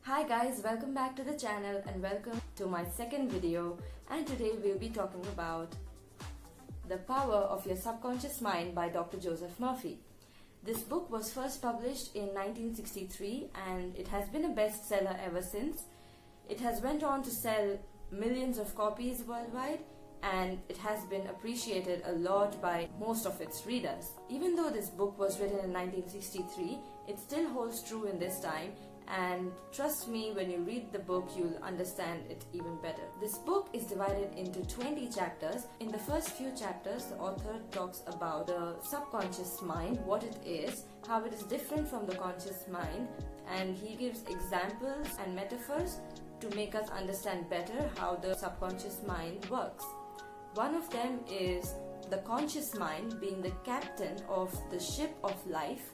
Hi guys, welcome back to the channel and welcome to my second video, and today we'll be talking about The Power of Your Subconscious Mind by Dr. Joseph Murphy. This book was first published in 1963 and it has been a bestseller ever since. It has went on to sell millions of copies worldwide and it has been appreciated a lot by most of its readers. Even though this book was written in 1963, it still holds true in this time, and trust me, when you read the book you'll understand it even better. This book is divided into 20 chapters. In the first few chapters, the author talks about the subconscious mind, what it is, how it is different from the conscious mind, and he gives examples and metaphors to make us understand better how the subconscious mind works. One of them is the conscious mind being the captain of the ship of life,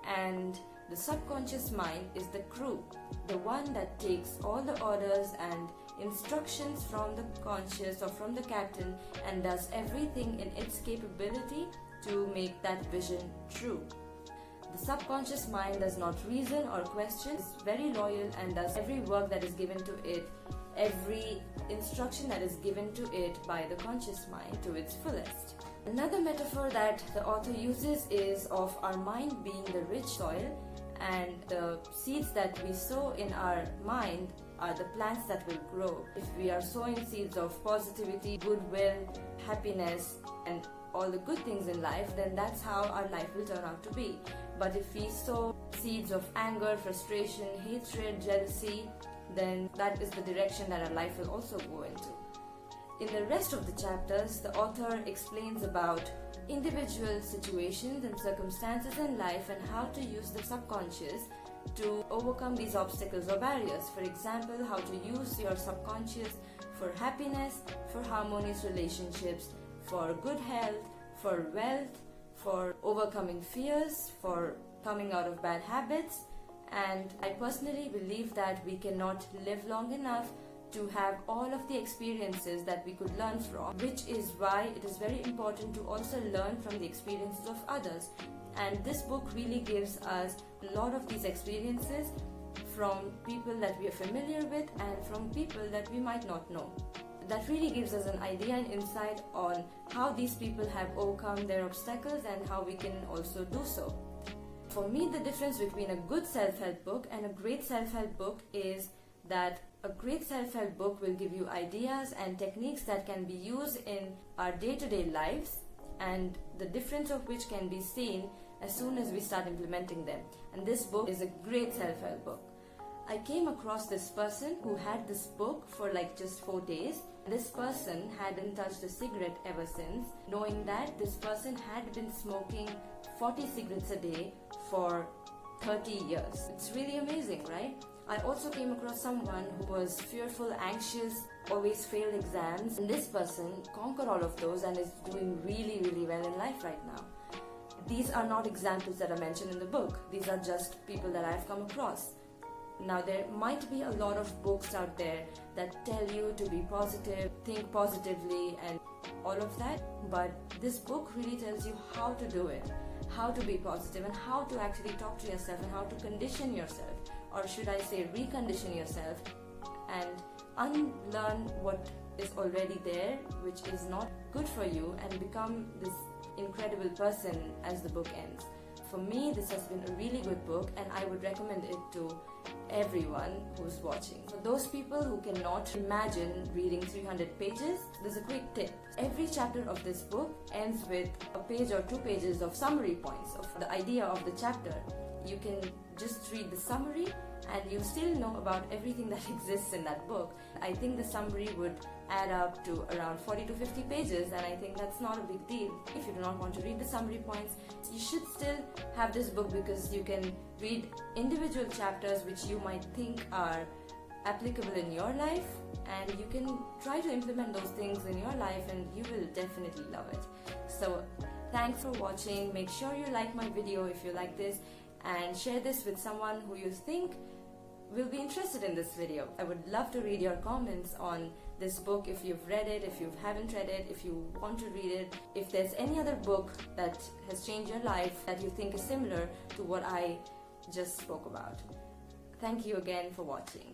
and the subconscious mind is the crew, the one that takes all the orders and instructions from the conscious or from the captain and does everything in its capability to make that vision true. The subconscious mind does not reason or question, is very loyal and does every work that is given to it, every instruction that is given to it by the conscious mind to its fullest. Another metaphor that the author uses is of our mind being the rich soil, and the seeds that we sow in our mind are the plants that will grow. If we are sowing seeds of positivity, goodwill, happiness, and all the good things in life, then that's how our life will turn out to be. But if we sow seeds of anger, frustration, hatred, jealousy, then that is the direction that our life will also go into. In the rest of the chapters, the author explains about individual situations and circumstances in life and how to use the subconscious to overcome these obstacles or barriers. For example, how to use your subconscious for happiness, for harmonious relationships, for good health, for wealth, for overcoming fears, for coming out of bad habits. And I personally believe that we cannot live long enough to have all of the experiences that we could learn from, which is why it is very important to also learn from the experiences of others. And this book really gives us a lot of these experiences from people that we are familiar with and from people that we might not know. That really gives us an idea and insight on how these people have overcome their obstacles and how we can also do so. For me, the difference between a good self-help book and a great self-help book is that a great self-help book will give you ideas and techniques that can be used in our day-to-day lives, and the difference of which can be seen as soon as we start implementing them. And this book is a great self-help book. I came across this person who had this book for like just 4 days. This person hadn't touched a cigarette ever since, knowing that this person had been smoking 40 cigarettes a day for 30 years. It's really amazing, right? I also came across someone who was fearful, anxious, always failed exams, and this person conquered all of those and is doing really, really well in life right now. These are not examples that are mentioned in the book. These are just people that I've come across. Now, there might be a lot of books out there that tell you to be positive, think positively, and all of that, but this book really tells you how to do it, how to be positive, and how to actually talk to yourself and how to condition yourself, or should I say recondition yourself and unlearn what is already there, which is not good for you, and become this incredible person as the book ends. For me, this has been a really good book and I would recommend it to everyone who's watching. For those people who cannot imagine reading 300 pages, there's a quick tip. Every chapter of this book ends with a page or 2 pages of summary points of the idea of the chapter. You can just read the summary and you still know about everything that exists in that book. I think the summary would add up to around 40 to 50 pages, and I think that's not a big deal. If you do not want to read the summary points, you should still have this book because you can read individual chapters which you might think are applicable in your life, and you can try to implement those things in your life and you will definitely love it. So thanks for watching. Make sure you like my video if you like this, and share this with someone who you think will be interested in this video. I would love to read your comments on this book, if you've read it, if you haven't read it, if you want to read it, if there's any other book that has changed your life that you think is similar to what I just spoke about. Thank you again for watching.